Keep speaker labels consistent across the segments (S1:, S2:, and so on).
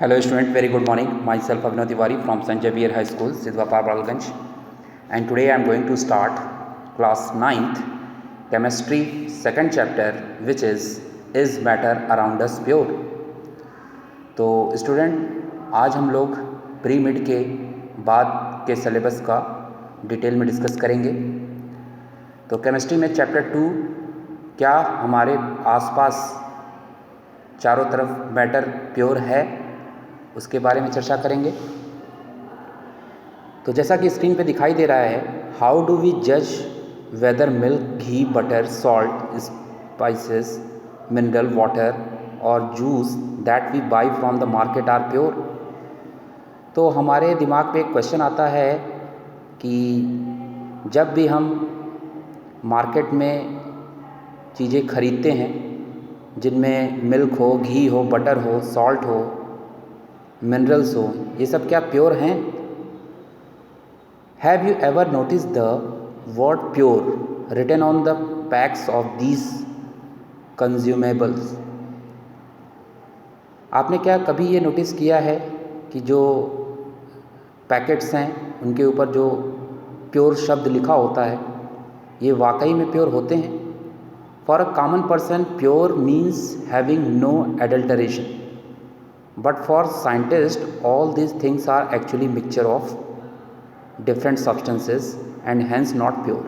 S1: Hello student, very good morning. Myself Abhinav Tiwari from St. Xavier High School, Sidhwapar Balganj. And today I am going to start class 9th chemistry second chapter, which is matter around us pure? तो student आज हम लोग pre mid के बाद के syllabus का detail में discuss करेंगे। तो केमिस्ट्री में चैप्टर 2 क्या हमारे आसपास चारों तरफ मैटर प्योर है, उसके बारे में चर्चा करेंगे। तो जैसा कि स्क्रीन पे दिखाई दे रहा है, हाउ डू वी जज whether milk, ghee, butter, salt, spices, mineral water और juice that we buy from the market are pure. तो हमारे दिमाग पे एक क्वेश्चन आता है कि जब भी हम मार्केट में चीज़ें खरीदते हैं जिनमें मिल्क हो, घी हो, बटर हो, सॉल्ट हो, मिनरल्स हो, ये सब क्या प्योर हैं? Have you ever notice the word pure written on the packs of these consumables? आपने क्या कभी ये नोटिस किया है कि जो पैकेट्स हैं उनके ऊपर जो प्योर शब्द लिखा होता है ये वाकई में प्योर होते हैं? For a common person pure means having no adulteration, but for scientists all these things are actually mixture of different substances and hence not pure.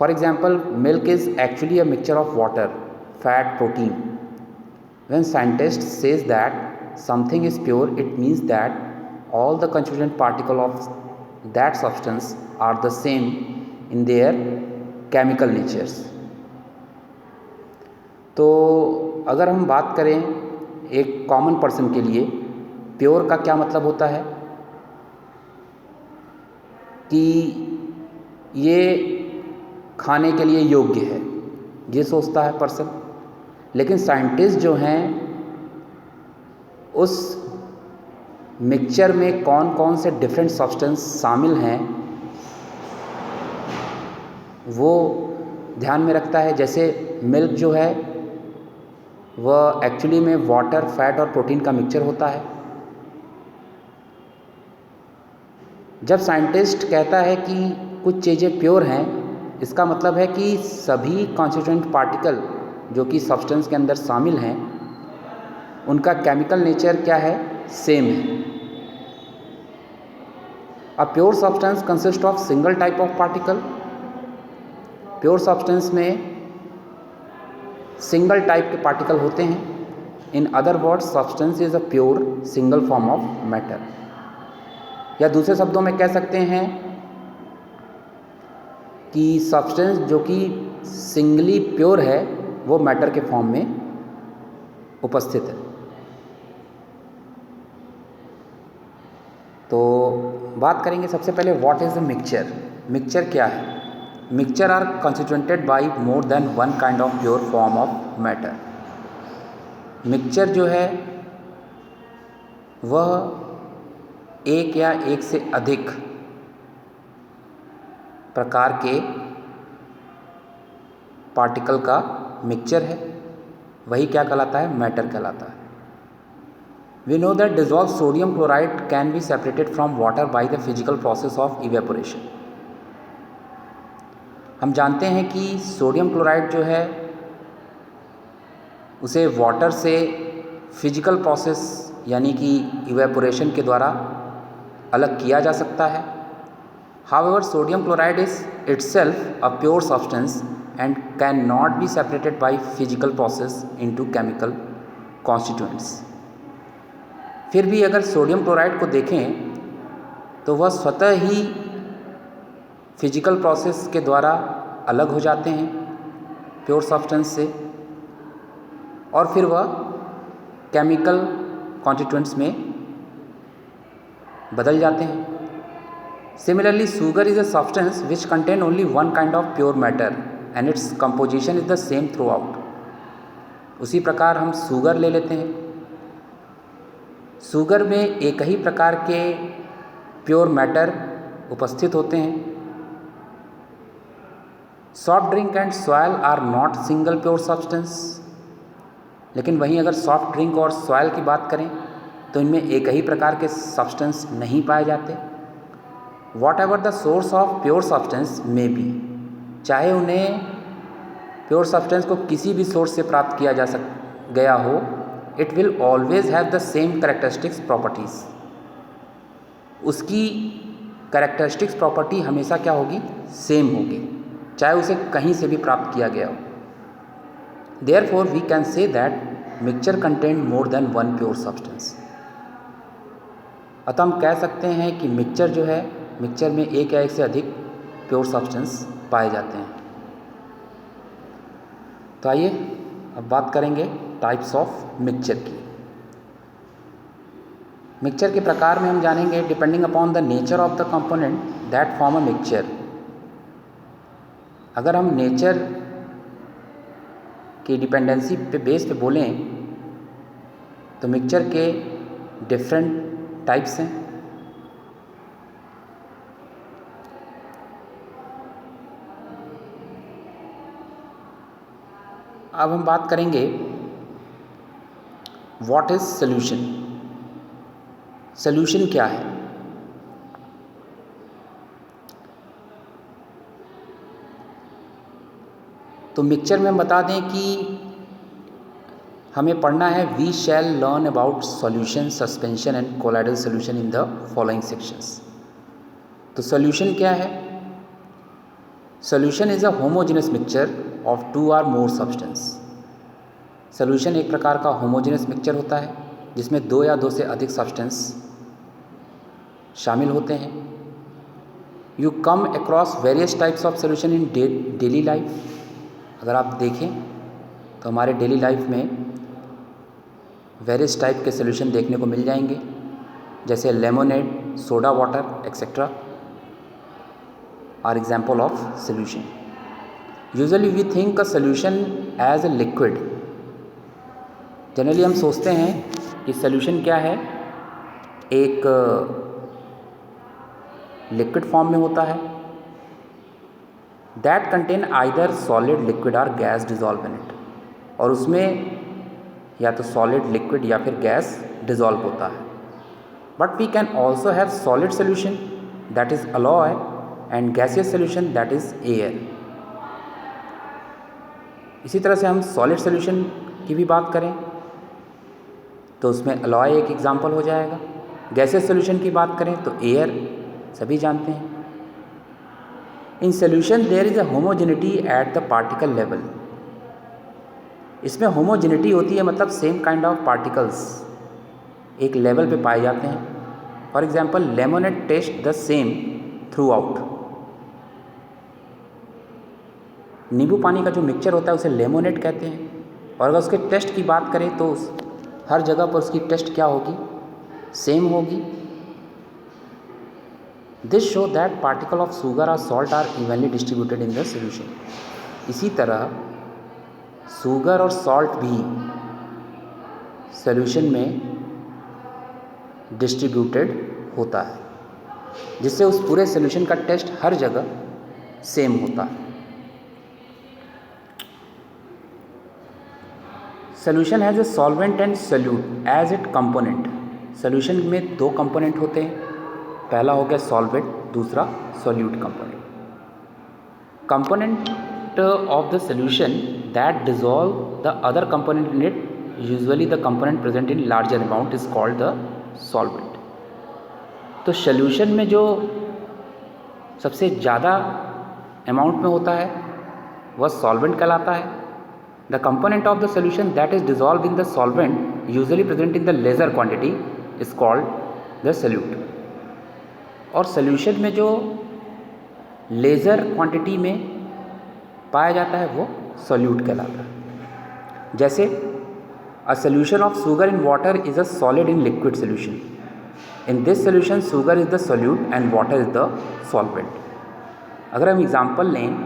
S1: For example, milk is actually a mixture of water, fat, protein. When scientists says that something is pure, it means that all the constituent particles of that substance are the same in their chemical natures. तो अगर हम बात करें एक common person के लिए pure का क्या मतलब होता है कि ये खाने के लिए योग्य है, ये सोचता है पर्सन। लेकिन साइंटिस्ट जो हैं उस मिक्सचर में कौन कौन से डिफरेंट सब्सटेंस शामिल हैं वो ध्यान में रखता है। जैसे मिल्क जो है वह एक्चुअली में वाटर, फैट और प्रोटीन का मिक्सचर होता है। जब साइंटिस्ट कहता है कि कुछ चीज़ें प्योर हैं, इसका मतलब है कि सभी कॉन्स्टिट्यूएंट पार्टिकल जो कि सब्सटेंस के अंदर शामिल हैं उनका केमिकल नेचर क्या है, सेम है। A pure substance consist of single type of particle. Pure substance में सिंगल टाइप के पार्टिकल होते हैं। In other words substance is a pure single form of matter. या दूसरे शब्दों में कह सकते हैं कि सब्सटेंस जो कि सिंगली प्योर है वो मैटर के फॉर्म में उपस्थित है। तो बात करेंगे सबसे पहले what is the mixture. Mixture क्या है? Mixture are constituted by more than one kind of pure form of matter. Mixture जो है वह एक या एक से अधिक प्रकार के पार्टिकल का मिक्सचर है, वही क्या कहलाता है, मैटर कहलाता है। We know that dissolve sodium chloride can be separated from water by the physical process of evaporation. हम जानते हैं कि सोडियम क्लोराइड जो है उसे वाटर से फिजिकल प्रोसेस यानी कि इवेपोरेशन के द्वारा अलग किया जा सकता है। However sodium chloride is itself a pure substance and can not be separated by physical process into chemical constituents. फिर भी अगर सोडियम क्लोराइड को देखें तो वह स्वतः ही फिजिकल प्रोसेस के द्वारा अलग हो जाते हैं प्योर सब्सटेंस से और फिर वह केमिकल कॉन्स्टिट्यूएंट्स में बदल जाते हैं। Similarly sugar is a substance which contain only one kind of pure matter and its composition is the same through out. उसी प्रकार हम शुगर ले लेते हैं। शुगर में एक ही प्रकार के प्योर मैटर उपस्थित होते हैं। Soft drink and soil are not single pure substance. लेकिन वहीं अगर सॉफ्ट ड्रिंक और सॉयल की बात करें तो इनमें एक ही प्रकार के सब्सटेंस नहीं पाए जाते। What ever the source of pure substance में बी, चाहे उन्हें प्योर सब्सटेंस को किसी भी सोर्स से प्राप्त किया जा गया हो, it will always have the same characteristics properties. उसकी कैरेक्टरिस्टिक्स प्रॉपर्टी हमेशा क्या होगी? सेम होगी, चाहे उसे कहीं से भी प्राप्त किया गया हो। Therefore we can say that mixture contain more than one pure substance. अतः हम कह सकते हैं कि मिक्सचर जो है, मिक्सचर में एक या एक से अधिक प्योर सब्सटेंस पाए जाते हैं। तो आइए अब बात करेंगे टाइप्स ऑफ मिक्सचर की। मिक्सचर के प्रकार में हम जानेंगे depending upon the nature of the component that form a mixture. अगर हम नेचर की डिपेंडेंसी पे बेस पे बोलें तो मिक्सचर के डिफरेंट टाइप्स हैं। अब हम बात करेंगे व्हाट इज सॉल्यूशन। सॉल्यूशन क्या है? तो मिक्सचर में हम बता दें कि हमें पढ़ना है we shall learn about solution, suspension and colloidal solution in the following sections. तो सॉल्यूशन क्या है? Solution is a homogenous mixture of two or more substance. Solution एक प्रकार का होमोजेनस मिक्सचर होता है जिसमें दो या दो से अधिक सब्सटेंस शामिल होते हैं। You come across various types of solution in daily life. अगर आप देखें तो हमारे डेली लाइफ में वेरियस टाइप के सॉल्यूशन देखने को मिल जाएंगे, जैसे lemonade, soda water etcetera are example of solution. Usually we think a solution as a liquid. Generally हम सोचते हैं कि सॉल्यूशन क्या है, एक लिक्विड फॉर्म में होता है that contain either solid, liquid और गैस डिजॉल्व इन इट। और उसमें या तो सॉलिड, लिक्विड या फिर गैस डिजॉल्व होता है। But we can also have solid solution that is alloy and gaseous solution that is air. इसी तरह से हम सॉलिड सोल्यूशन की भी बात करें तो उसमें अलॉय एक एग्जाम्पल हो जाएगा। गैसियस सोल्यूशन की बात करें तो एयर सभी जानते हैं। In solution there is a homogeneity at the particle level. इसमें होमोजेनिटी होती है, मतलब सेम काइंड ऑफ पार्टिकल्स एक लेवल पे पाए जाते हैं। For example lemonade taste the same throughout. नींबू पानी का जो मिक्सचर होता है उसे लेमोनेड कहते हैं, और अगर उसके टेस्ट की बात करें तो हर जगह पर उसकी टेस्ट क्या होगी? सेम होगी। This show that particle of sugar और salt are evenly distributed in the solution. इसी तरह शुगर और सॉल्ट भी सॉल्यूशन में डिस्ट्रीब्यूटेड होता है, जिससे उस पूरे सॉल्यूशन का टेस्ट हर जगह सेम होता है। Solution has a solvent and solute as it component. Solution में दो कंपोनेंट होते हैं, पहला हो गया सॉल्वेंट, दूसरा solute component. Component of the solution that dissolve the other component in it, usually the component present in larger amount is called the solvent। तो solution में जो सबसे ज़्यादा अमाउंट में होता है वह solvent कहलाता है। The component of the solution that is dissolved in the solvent usually present in the lesser quantity is called the solute। और solution में जो लेज़र क्वांटिटी में पाया जाता है वो सोल्यूट कहलाता है। जैसे a solution of sugar in water is a solid in liquid solution. In this solution sugar is the solute and water is the solvent. अगर हम एग्जांपल लें,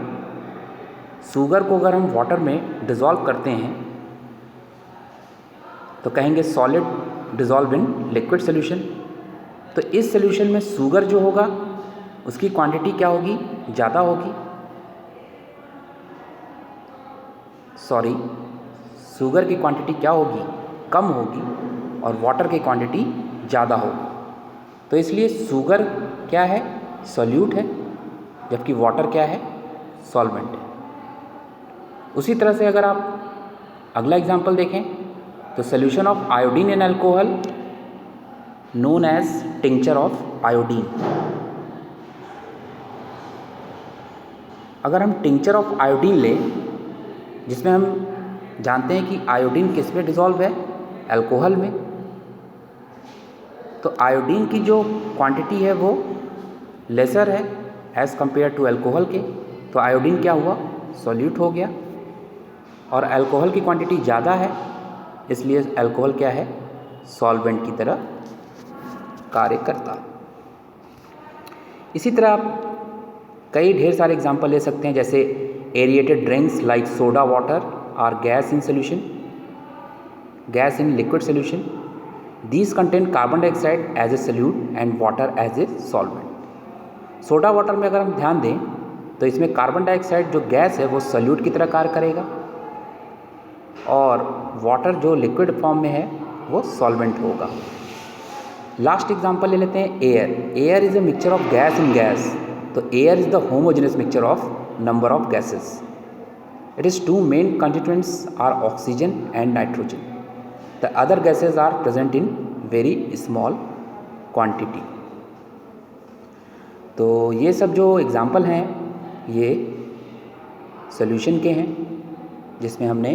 S1: शुगर को अगर हम वाटर में डिज़ोल्व करते हैं तो कहेंगे सॉलिड डिज़ोल्व इन लिक्विड सोल्यूशन। तो इस सोल्यूशन में शुगर जो होगा उसकी क्वांटिटी क्या होगी? ज़्यादा होगी। शुगर की क्वांटिटी क्या होगी? कम होगी। और वाटर की क्वांटिटी ज़्यादा होगी। तो इसलिए शुगर क्या है, सॉल्यूट है, जबकि वाटर क्या है, सॉल्वेंट है। उसी तरह से अगर आप अगला एग्जांपल देखें तो solution of iodine in alcohol known as tincture of iodine. अगर हम टिंचर ऑफ आयोडीन लें, जिसमें हम जानते हैं कि आयोडीन किस में डिज़ोल्व है, अल्कोहल में, तो आयोडीन की जो क्वांटिटी है वो लेसर है एज़ कंपेयर टू अल्कोहल के, तो आयोडीन क्या हुआ, सॉल्यूट हो गया। और अल्कोहल की क्वांटिटी ज़्यादा है, इसलिए अल्कोहल क्या है, सॉल्वेंट की तरह कार्य करता। इसी तरह आप कई ढेर सारे एग्जाम्पल ले सकते हैं, जैसे aerated drinks like soda water are gas in solution, gas in liquid solution, these contain carbon dioxide as a solute and water as a solvent. Soda water में अगर हम ध्यान दें तो इसमें कार्बन डाइऑक्साइड जो गैस है वो सोल्यूट की तरह कार्य करेगा, और वाटर जो लिक्विड फॉर्म में है वो सॉल्वेंट होगा। लास्ट एग्जांपल ले लेते हैं air. Air is a mixture of gas in gas, तो air is the homogeneous mixture of number of gases. It is two main constituents are oxygen and nitrogen, the other gases are present in very small quantity. तो ये सब जो example हैं ये solution के हैं, जिसमें हमने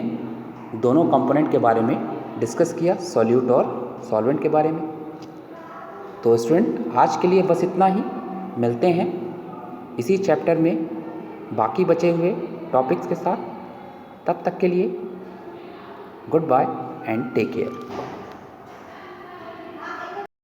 S1: दोनों कंपोनेंट के बारे में डिस्कस किया, सॉल्यूट और सॉल्वेंट के बारे में। तो स्टूडेंट आज के लिए बस इतना ही, मिलते हैं इसी चैप्टर में बाकी बचे हुए टॉपिक्स के साथ। तब तक के लिए goodbye and take care.